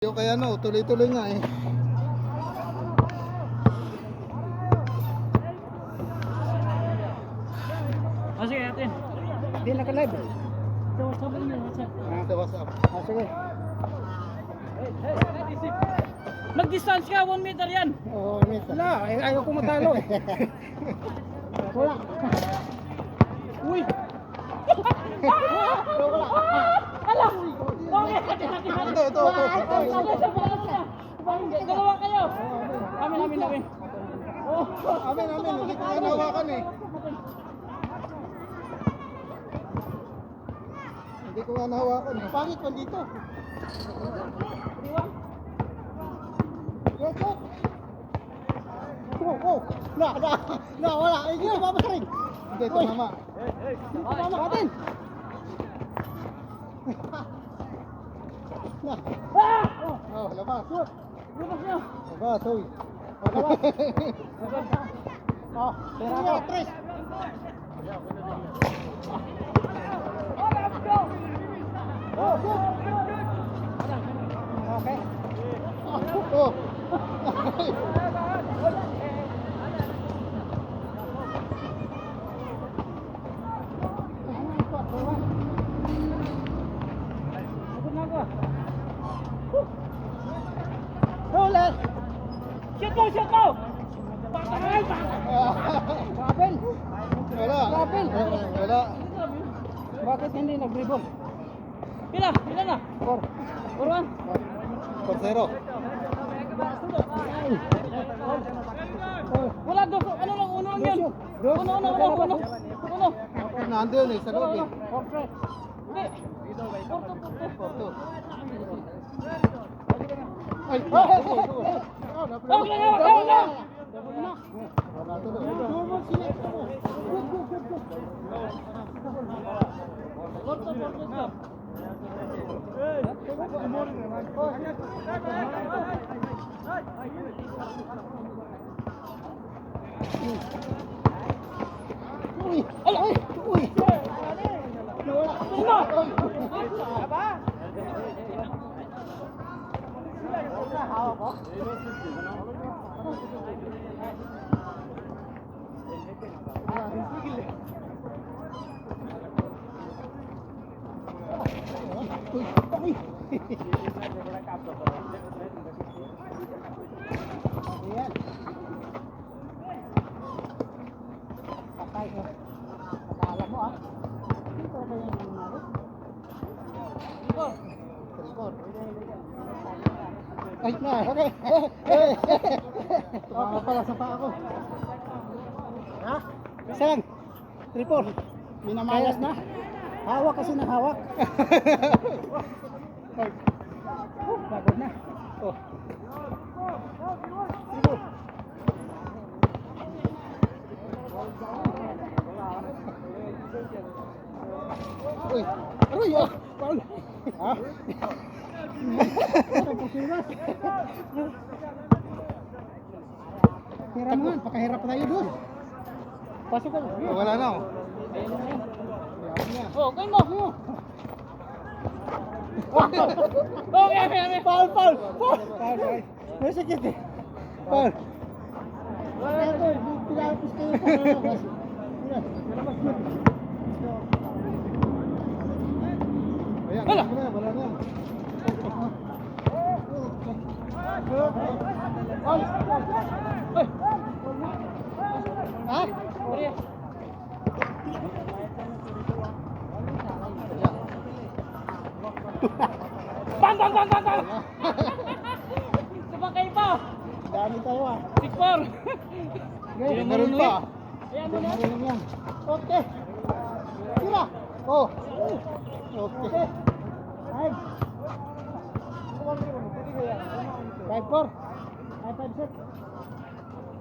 Yung kaya no, tuloy-tuloy nga eh. Oh, sige natin. Hindi naka-live. Sa WhatsApp mo yun, WhatsApp. Sa WhatsApp. Sige. Mag-distance ka, 1 meter yan. Oo, wala. Ayaw ko matalo eh. Wala. Uy! Ala! Okay, Ito. Dalawa kayo. Amin. Amin, hindi ko nga nahawakan eh. Hindi ko nga nahawakan eh. Pangit pa dito. Go. Wala. Hindi ko mapasarin. Hindi, tama. Tama natin. Oh, labas. Labas nyo. Labas, hoy. Oh, pera ko. Tres. Okay. Oh. Roller. Shoot mo! Patay! Kapel. Wala. Bakit hindi nag-dribble? Pila na? 4-1. 4-0. Wala do. Ano lang, uno lang yun. Uno. Nandun eh, sa loob eh. Hindi. Porto. Ay, Tawag lang! Wala tuloy. Uy. Ayan. Patay ko. Akala mo ah. Dito ba yung nangyari? Ay na, okay. Tumama pala sa paa ko. Ha? Isa lang. 3-4. Minamalas na. Hawak kasi ng hawak. Pagod na. Oh. Uy, aroy ah. Paul. Ha? Hira mo nga, pakahirap tayo doon. Pasok ka. Oh, wala na oh. Oh, kayo mo. Okay. Paul. May sakit eh. Paul. Wala ito, pinapos kayo sa labas. Ayan, Wala. wala na. Ha? Bang! Sumakay pa. Dami tayo ah. 6-4. Okay. Meron pa. Ayan mo na. Meron yan. Okay. Tira. Oh. Okay. 5-4. 5-6.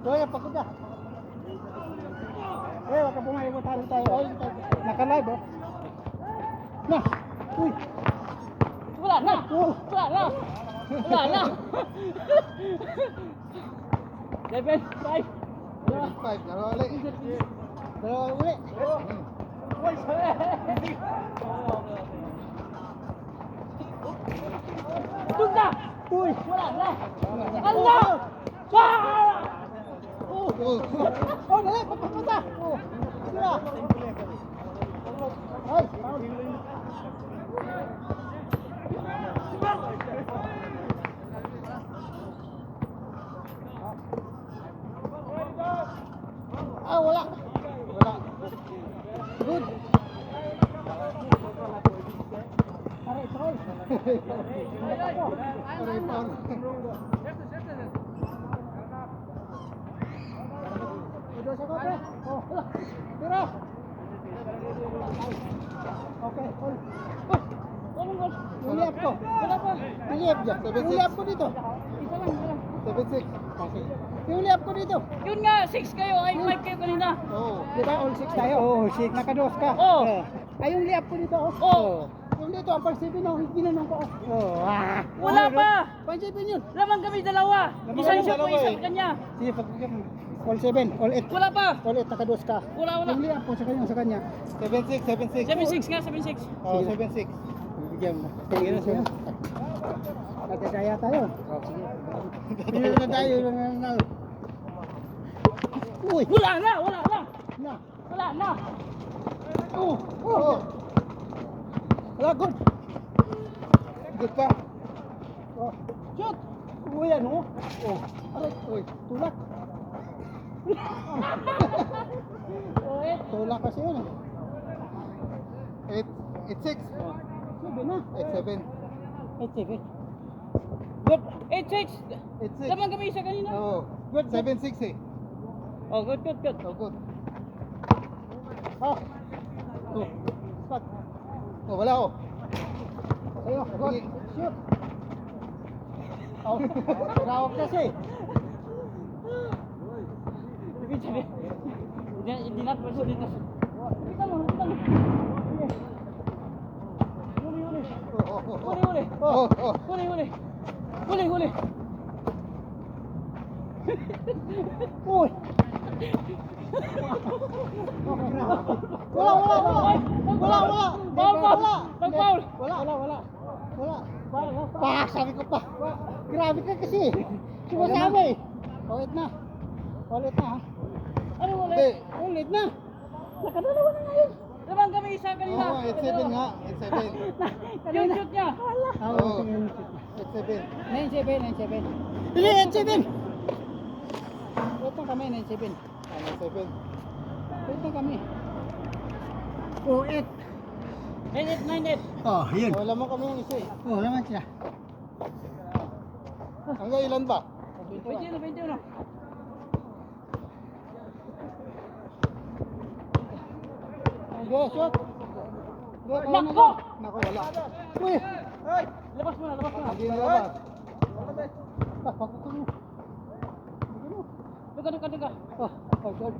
Doya, pagod ka. Wag ka pumayag mo tayo. Ay, naka-live oh. Na. Uy. Wala na. 7-5. 5, dalawa ulit. Dalawa uli. Tugda! Uy! Wala na. Allah! Ah! Oh! Oh, dali! Pagpapunta! Oh! Sila! Ay! Ah, wala! Wala! Good! Aray, aray! Aray, paul! Dito sa kope! Oh! Tira! Okay, hold! Anong gol? Niliap ko! Wala pa. Niliap dyan! Niliap ko dito! Isa lang, isa lang. 7-6. Niliap ko dito! Yun nga, 6 kayo. Ay, 5 kayo kanina. Oo. Di ba all 6 tayo? Oo, 6. Nakados ka. Oo. Ay, yung liap ko dito. Oo. Yung dito, ang pag-7 ako, ginanong ko. Oo. Wala pa. Pang-7 yun. Laman kami dalawa. Laman Isa kami siya po, dalawa isa eh. sa kanya. Sige, all 7, all 8. Wala pa. All 8, nakados ka. Wala, wala. Yung liap ko sa kanya. 7-6, 7-6 nga, 7-6. Oo, 7-6. Bigyan mo. Sige na siya. Nagkakaya tayo. Sige. Hindi na tayo. Uy! Wala na, wala na. Na! Wala na. Oh! Oh! Wala, good! Good pa! Oh! Shoot! Uy, ano? Oh! Aray! Uy! Tulak! Tulak kasi yun eh. 8-6. Oh. 7 na. 8-7. 8-7. Good. 8-6. 8-6. Laman kami isa kanina. Oo. Good. 7-6 eh. Oh, good, good, good. Oh, good. Oh. Oh. Spot. Oh, wala oh. Ayo, good. Shoot. Oh. Rawak kasi. Ibig sabihin, hindi na pwede dito. Kita mo, kita mo. Huli, huli. Oh, oh, oh. Huli, huli. Oh, oh. Huli, huli. Huli, huli. Uy. Wala, wala, wala. Wala, wala. Foul, foul. Wala. Nag-foul. Wala, wala, wala. Wala. Pa, sabi ko pa. Grabe ka kasi. Sumasabi. Ulit na. Ulit na ha. Ano huli? Hindi. Ulit na. Nakadalawa na ngayon. Laman kami isa kanina. Oo, 8-7 nga. 8-7. Yung shoot niya. Oo. 8-7. 9-7. Hindi, 8-7. Wait lang kami, 9-7. 9-7. Wait lang kami. Oh, 8. 9-8. Oh, yun. Wala mo kami yung isa eh. Oh, naman siya. Hanggang ilan ba? 21, 21. Okay, shoot. Nako! Nako, wala. Uy! Ay! Labas mo na, labas mo na. Hindi na labas. Ah, pakukulong. Duga, duga, duga. Oh, oh, God.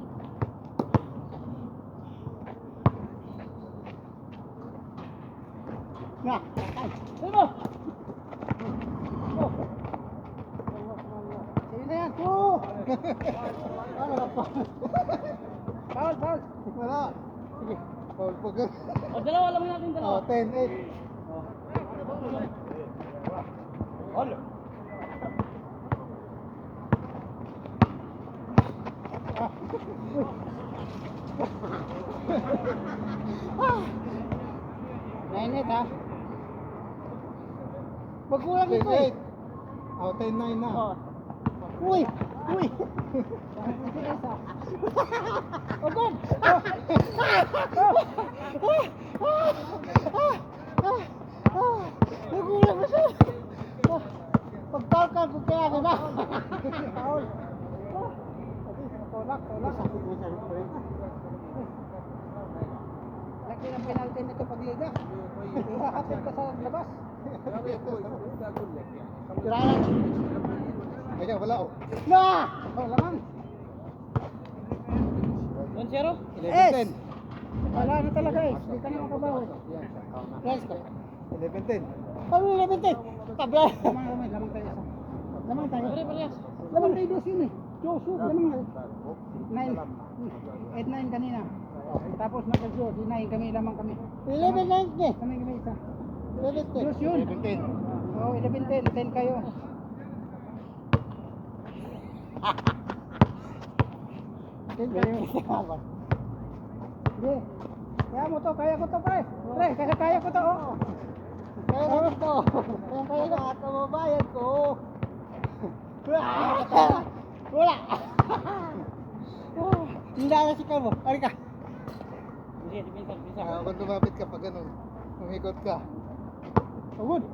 Na, ay. Sige mo. Oh. Sige na yan. Oh! Ano ka pa? Foul, foul. Wala. Sige. Foul po ka. O, dalawa lang natin, dalawa. Oh, 10-8. Ano? Nine ha? Magkulang ito eh. Oh, 10-9 na. Oh. Uy! Uy! Oh, God! Nagulang ko siya. Pagtalkan ko kaya diba? Paul. Tolak. Laki ng penalty nito pag liga. Ihahatid ka sa labas. Tirayan. Ayan, wala oh. Na! Oh, lamang. 1-0? 11-10. Wala na talaga eh. Hindi ka na makabawi. Guys, 11-10. Ano 11-10? Tabla. Lamang tayo isa. Lamang tayo. Pare, parehas. Lamang tayo dos yun eh. Joshua, lamang. 8-9 kanina. Tapos nag-Josh, 9 kami, lamang kami. 11-9 eh. Kami isa. 11-10. Josh yun. 11-10. Oh, 11-10. 10 kayo. Sige. Kaya mo to, kaya ko to, pre. Pre, kaya ko to, oh. Kaya natin to. Kaya na at mababayad ko. Wala. Hindi na si Carmo. Ari ka. Sige, pinsan, pinsan. Kung lumapit ka pa ganun, umikot ka. Oh, good.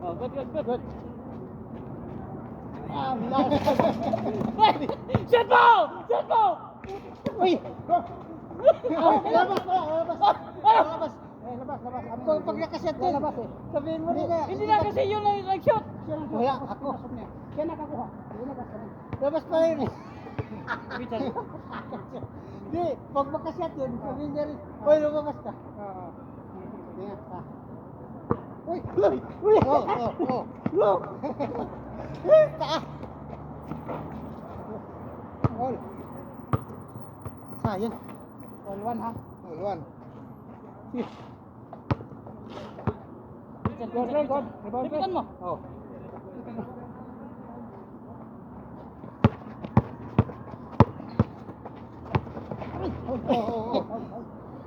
Oh, good, good, good. Good. Last. Shot mo! Shot mo! Uy! Labas. Labas. Labas. Pag nakaset din. Labas eh. Sabihin mo nila. Hindi na kasi yun ang nag-shot. Wala, ako. Kaya nakakuha. Hindi labas ka rin. Labas pa rin eh. Pinsan. Di, pag makaset yun, sabihin niya rin, uy, lumabas ka. Oo. Sige nga. Uy! Uy! Oh. Look! Taa! All. Sayang. All one ha. Ulwan. Pinsan, Good, pinsan, good. pinsan. Rebound, Lapitan mo. Oh. Oh.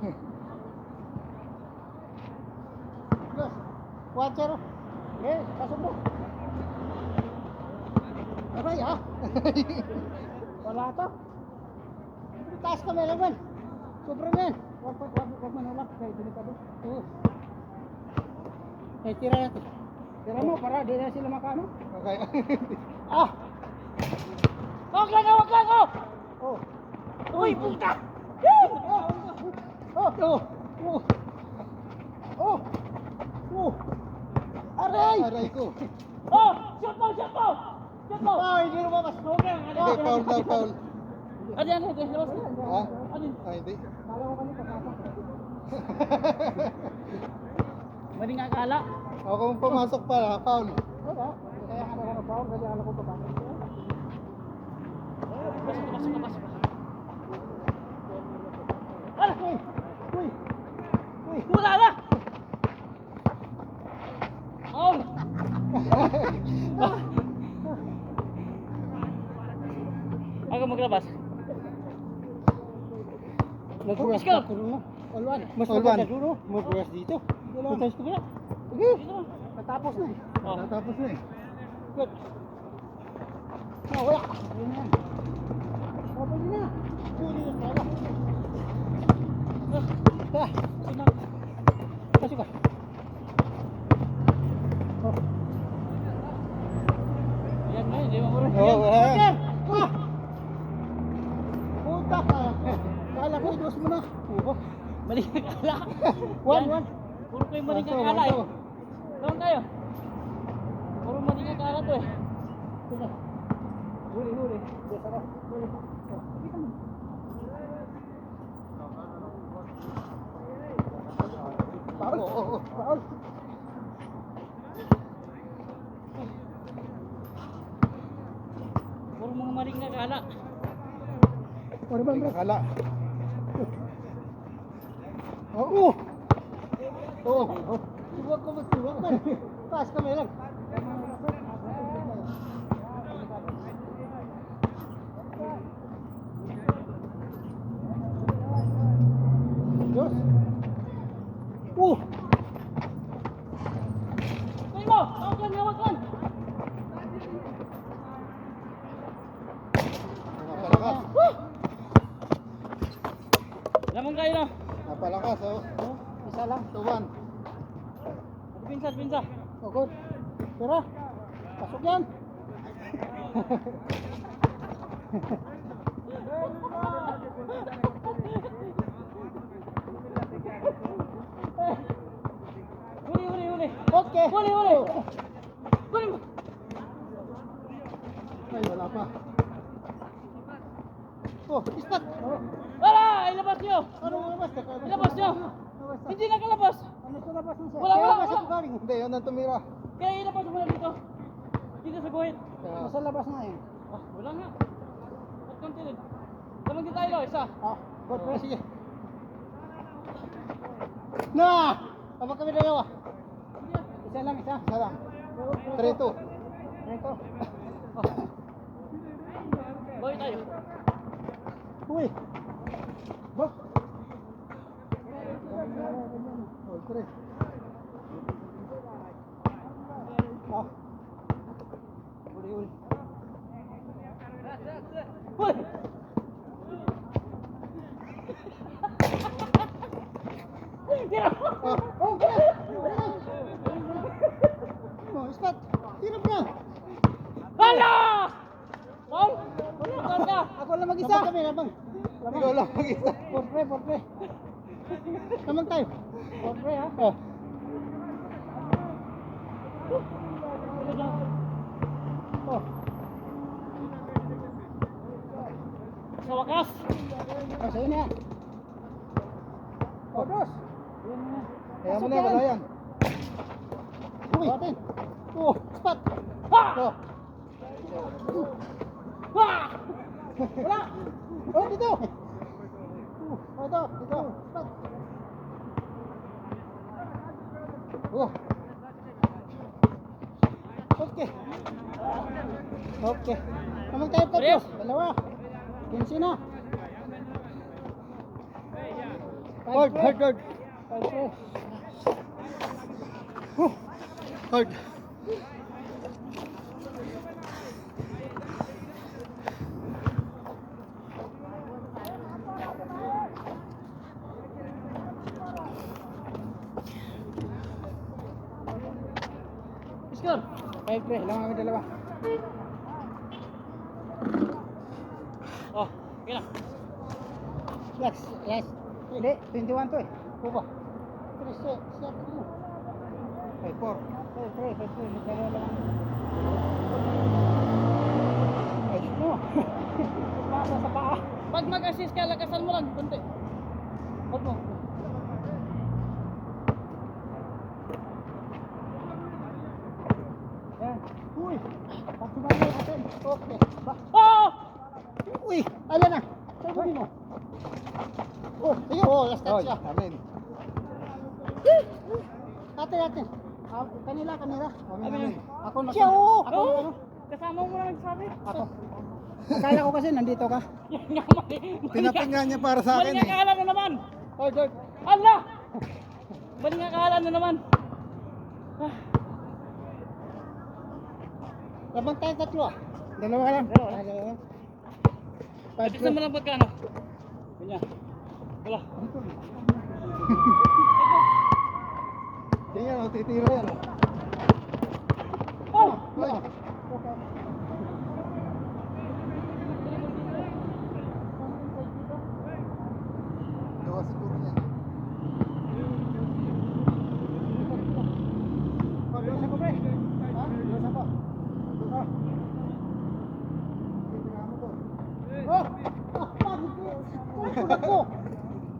Yes. 1-0. Okay, pasok mo. Aray ah. Wala to. Taas kami naman. Sobra na yan. Wag manulak kay delikado. Oo. Eh, tira natin. Tira mo para di na sila makano. Okay. Ah! Wag lang, wag lang, oh! Oh. Uy, puta! Aray! Aray ko. Oh! Shot mo, shot mo! Shot mo! Oh, hindi lumabas. Hindi, foul. Ano yan, labas ka. Ha? Ano yun? Hindi. Kala ko kanina pasok. Maling akala. O kung pumasok pa, foul. Wala. Kaya nga ako na-foul kasi alam ko papasok. Pasok, pasok, pasok. Ala! Uy! Wala na! Oh! Ako maglabas. Nagbukas Isko! ka na. All one. Mas All maganda one. duro. Magbukas dito. Punta sa kabila. Sige. Dito mo. Natapos na eh. Oh. Natapos na eh. Good. Ah, wala. Ayun na yan. Oh, pwede na. Huli na tayo. Ah, pasok ka. Oh. Yan na, hindi mo mura. Oo, wala yan. Ah! Puta ka. Kala ko idos mo na. Oo. Maling akala. One. Puro kayo maling akala eh. Tawag tayo. Puro maling akala to eh. Sige. Huli. Yes, ako. Huli. Oh, kita mo. Foul. Oo. Foul. Puro mga maling akala. Oh, rebound, bro. Akala. Oo. Oo. Huwag ko magtuwag man. Taas kami lang. Diyos. Tuloy mo! Hawak lang, hawak lang! Napalakas. Lamang kayo na. Napalakas, oh. Isa lang. 2-1. Pinsa, pinsa. Oh, good. Tira. Pasok yan. Huli. Okay. Huli. Huli mo. Ay, wala pa. Oh, ispat. Wala! Ilabas nyo! Ano mo labas? Ilabas nyo! Hindi nakalabas! Ano sa labas ng Wala, Kaya wala, nasa wala! galing. Hindi, yun ang tumira. Kaya ilabas mo na dito. Dito sa guhit. Kaya, Nasa labas na eh. Ah, wala nga. At continue. Lamang din tayo, isa. Ah, good, pre. Sige. Na! Kapag kami dalawa. Isa lang, isa. isa lang. 3-2. Ito. Boy tayo. Uy. Ba? Oh, 3. Ah. Uli. Boy! Tira! Oh, kaya. Oh, spot. Hirap na. Hala! Paul! Paul ka! Ako lang mag-isa. Labang kami, labang. Ikaw lang mag-isa. Portre. Lamang tayo. Portre, ha? Oh. Oh. Sa wakas! Oh, sa'yo na yan. Oh, dos. Kaya mo na, wala yan. Uy. Oh, spot. Ha! Oh. Ha! Wala. Oh, dito. Oh, ito. Spot. Oh, Okay. Okay. Naman tayo tatlo. Parehas. Dalawa. 15 na. hard. Hard. Iskor! 5-3. Lang kami dalawa. Oh, okay na. Yes. Hindi, 21 to eh. Kuba. 3 set mo. 5-4. 5-3. Dalawa lang. Ayos mo. Pasa sa paa. Pag mag-assist ka, lakasan mo lang, konti. Huwag mo. Yan. Uy. Pagsuman mo natin. Okay. Oh! Uy. Ala na. Sabi mo. Oh, sige. Oh, last touch Oy, siya. amin. Atin. Kanila. Amin. Ako na. Siya, oo. Ako Oo. ano? Kasama mo na nagsabi. Ako. Akala ko kasi nandito ka. Yan nga, Pinapinggan niya para sa Bali akin nga eh. kahala na naman. Oh, George. Allah! Bali nga kahala na naman. Ah, Labang tayo tatlo ah. Dalawa ka lang. Dalawa. Kasi mo lang pagkano. Ganyan. Wala. Yan yan, titira yan. Oh! Oy. Gawa siguro niyan. Oh, dosa ko, pre. Ha? Dosa ko. Oh. Oh! Ah, pagod ko. Sa likod ako.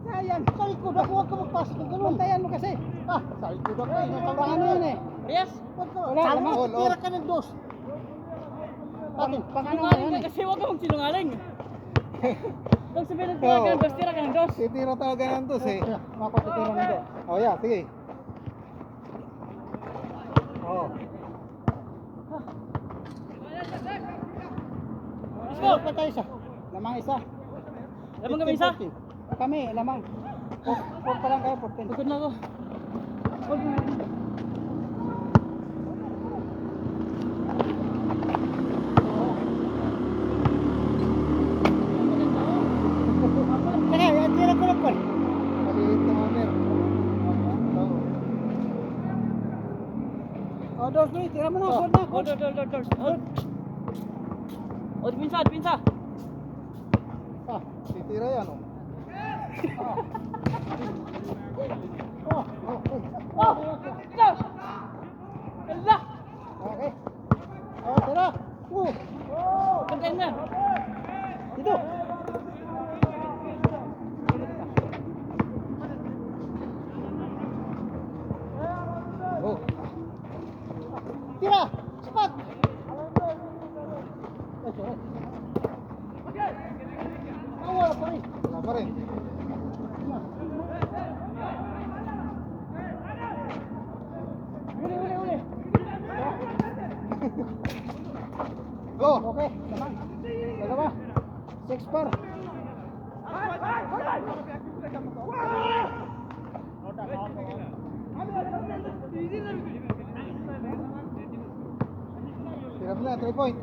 Sayang. Sa likod ako. Huwag ka magpasok ng ganun. Pantayan mo kasi. Ah, sa likod ako. Paano yun eh? Yes? Huwag ka. Wala, Sama, all. tira ka ng dos. Atin, pang ano Sinungaling yun ka eh? kasi huwag ka magsinungaling. Pag sabihin ng Oo. tira ka ng dos, tira ka ng dos. Titira talaga ng dos eh. Mapapatira ng dos. Oh, yeah, sige. Oh. Let's go! Go! Pa tayo isa. Lamang isa. Lamang kami isa? 15, 14. Kami, lamang. 4 pa lang kayo, 14. Pagod na ako. Saka, tira ko lang po. Maliit na owner. Oh, dos, Luis, tira mo na. Oh, Hold na, hold, hold. Hold. Oh, pinsa. Ah, Titira yan oh. oh, Oh! Ito! Allah! okay. Oh, tira. Kantayin na. Dito. Oh. Tira. Spot. Wala pa rin. Wala pa rin. Uli. Go. Okay, lamang. Dalawa. 6 par. Hirap na, 3 point.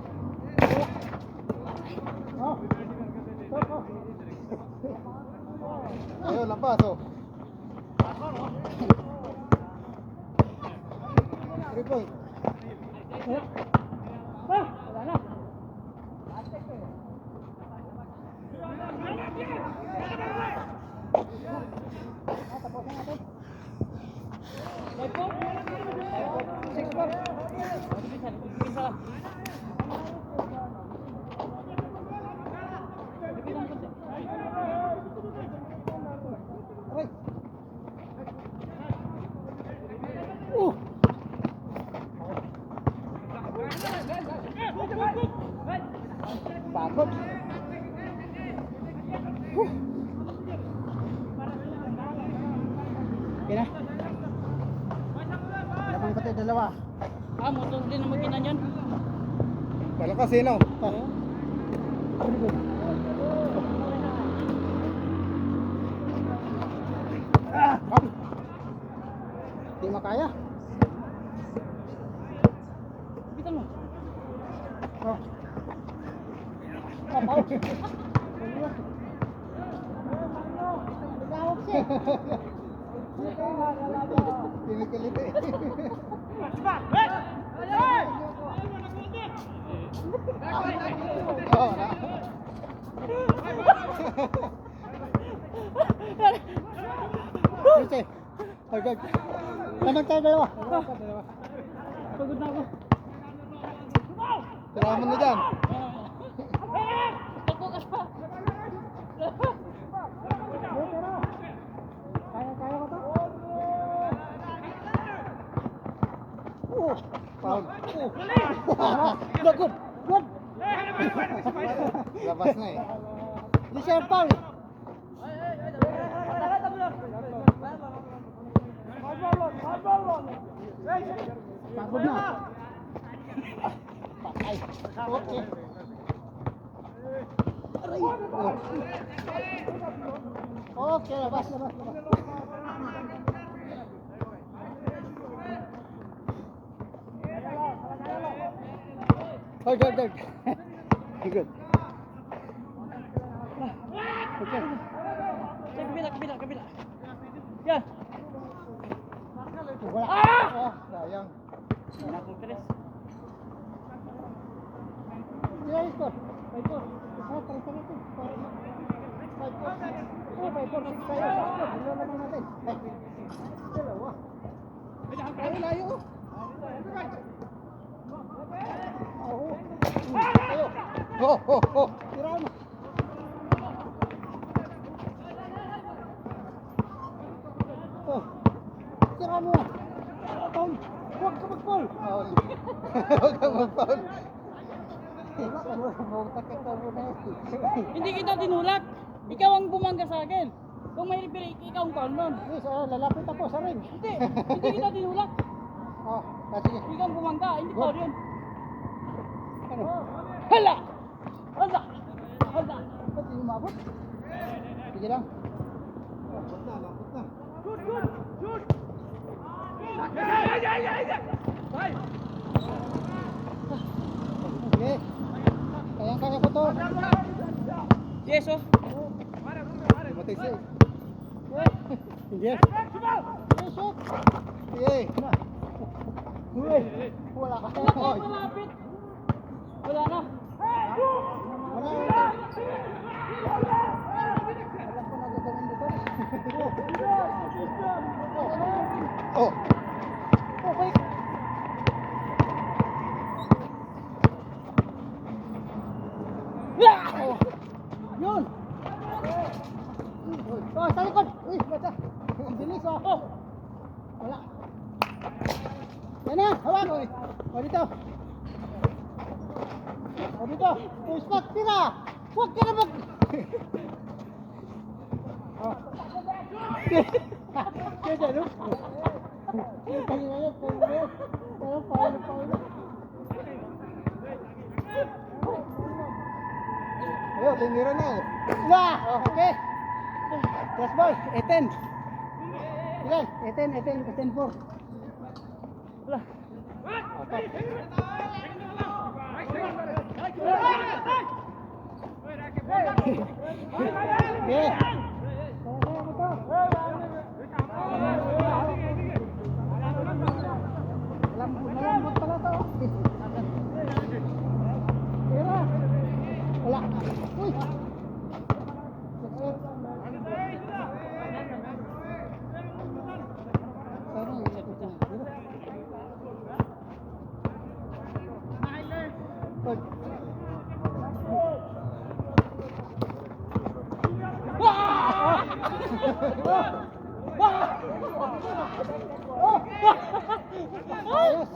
Oh. Stop, oh. Ayun, lampas, oh. 3 point. Ah, wala na. Tapusin natin. 6 par. Bisa. Aray. Pagod. Okay na. Lamang pati dalawa. Ah, motor din naman kinanyan. Malakas, eh, no? Very good. Ah, come. Di makaya. Kita mo. Oh. Kapaw. Nagawag siya. Kinikiliti. Oh, na. Sige. Okay. Lamang tayo dalawa. Pagod na ako. Tirahan mo na dyan. Pagbukas pa. Kaya ko to? Oh, Foul. good, good, good. Labas na, eh. Di siya foul. Pagod na. Patay. Okay. Aray. Okay, labas, labas, labas. Hold, hold, hold. Good. Okay. Sa kabila. Yan. Wala. Ah, sayang. Wala akong tres. Sila yung score? 5-4. Isa, 3-3. 5-4. Oh, 5-4, 6 tayo. Dalawa naman natin. Ay, dalawa. Ay, layo. Oo. Tayo. Oh, oh, oh. Tirahan mo. Oh. Tirahan mo. Tom, huwag ka mag-foul. Foul. Huwag ka mag-foul. Hindi kita tinulak. Ikaw ang bumangga sa akin. Kung may referee, ikaw ang foul nun. Yes, lalapit ako sa ring. Hindi kita tinulak. Oh, sige. Ikaw ang bumangga, hindi foul yun. Ano? Hala! Hala! Hala! Ba't di umabot? Sige lang. Lambot na, lambot na. Sige. Kayang-kaya ko to. Yes, oh. Matay siya, eh. Yes. Yes, shoot. Sige. Uy, wala ka. Wala ka, malapit. Wala na. Wala ka. Alam ko na gagawin dito. Oh. Okay. Oh. Yun. Oh, sa likod. Uy, bata. Ang bilis, oh. Oh! Wala. Yan na, hawak. O dito. O dito. O spot, tira. Huwag ka na mag... Oh. Kaya dyan, no? Kaya na yan, kaya na yan. Pero paano. Oh, tingira na oh. Wala! Okay. Yes, boy. 18. Ilan? 18, 4. Wala. Okay. Okay. Malambot pala to. Tira. Wala. Uy. Ayos.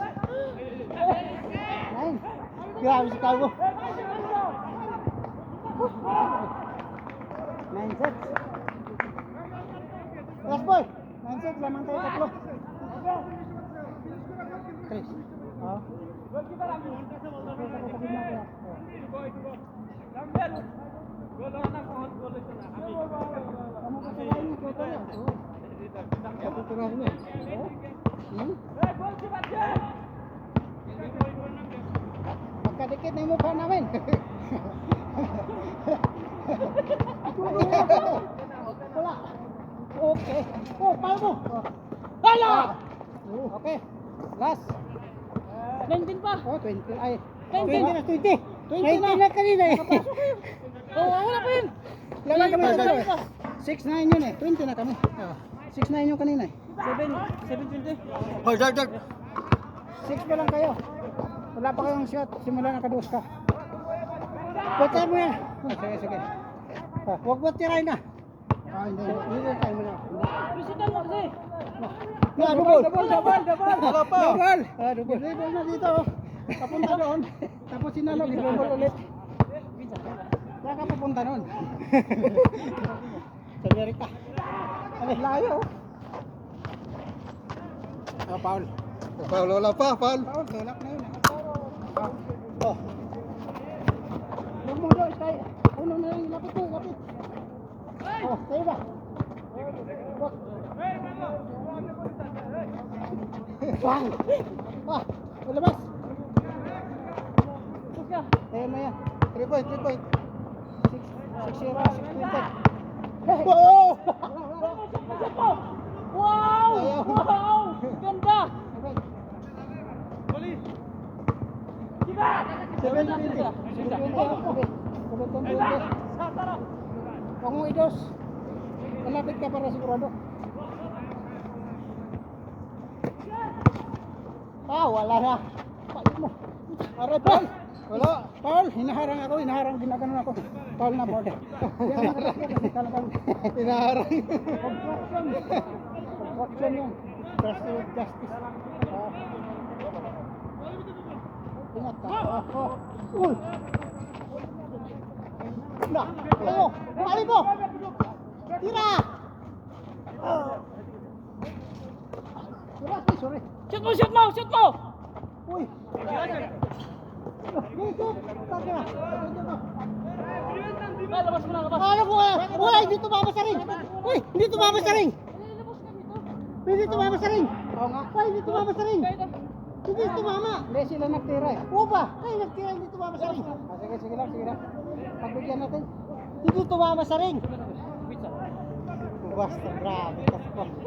Nine. Grabe si Calvo. 9 sets. Last boy. 9 sets. Lamang tayo tatlo. Chris. Oh. Kamu kasalain niya kaya tayo. Kaputurahan niya. Magkadikit na yung mukha namin. Wala. Okay. Oh, palmo. Hala! Okay. Last. 19 pa. Oh, 20. Ay. 20 na, 20. 20 na kanina eh. Oh, wala pa yun. Lalang kami sa Lalang pa. 6-9 yun eh. 20 na kami. 6-9 yung kanina eh. 720. Hoy, Dark. 6 pa lang kayo. Wala pa kayong shot. Simula nakadus ka. Butay mo yan. Sige. Huwag mo tirahin na. Hindi tayo mo na. President mo kasi. Double. Wala pa. Double na dito. Papunta doon. Tapos sinalog. Double ulit. Saan ka papunta doon? Sa Amerika. Layo. Paul. Paul, wala pa, Paul. Paul, tulak na yun. Oh. Huwag mo doon, tayo. Uno na yung lapit mo, lapit. Oh, tayo ba? Bang! Ah, malabas. Suka. Tayo na yan. 3 point. 6-0, 6-20. Oh! Wow! Wow! Ganda! 7-20. Huwag mo idos. Malapit ka para sigurado. Ah, wala na. Palit mo. Aray, Paul. Wala. Paul, hinaharang ako. Ginaganon ako. Paul na, Paul. Yan ang nakakita kasi talagang Hinaharang. obstruction yun. Justice. Ingat ka. Uy! Na! Ayo! Bukali mo! Tira! Sorry. Shoot mo! Uy! Dito! Tara! Labas mo na, labas. Ano ko wala! Hindi tumama sa ring! Uy! Hindi tumama sa ring! Hindi tumama sa ring! Oo nga. Uy! Hindi tumama sa ring! Hindi tumama! Hindi sila nagtira eh. Oo ba? Ay, nagtira, hindi tumama sa ring. Sige lang. Pagbigyan natin. Hindi tumama sa ring. Basta, grabe.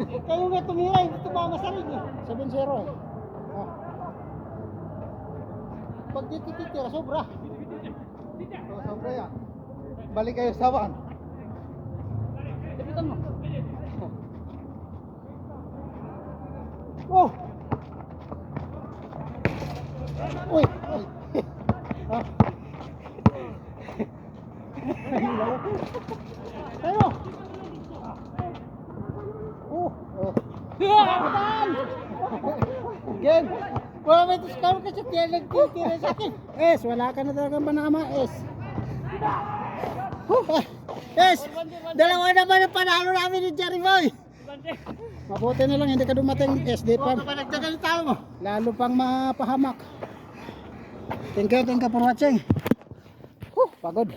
Kayo nga tumira, hindi tumama sa ring eh. 7-0 eh. Oh. Pag di titira, sobra. Sobra yan. Balik kayo sa 1. Lapitan mo. Oh! Uy! Ah. Tayo! Oh! Game! Wala may discount kasi nagtitira sa akin. Es, wala ka na talagang banama, Es. Es! Dalawa naman ang panalo namin ni Jerry Boy! Mabuti na lang, hindi ka dumating, SD pa. Nagdagan yung tao mo. Lalo pang mapahamak. Thank you for watching. Pagod.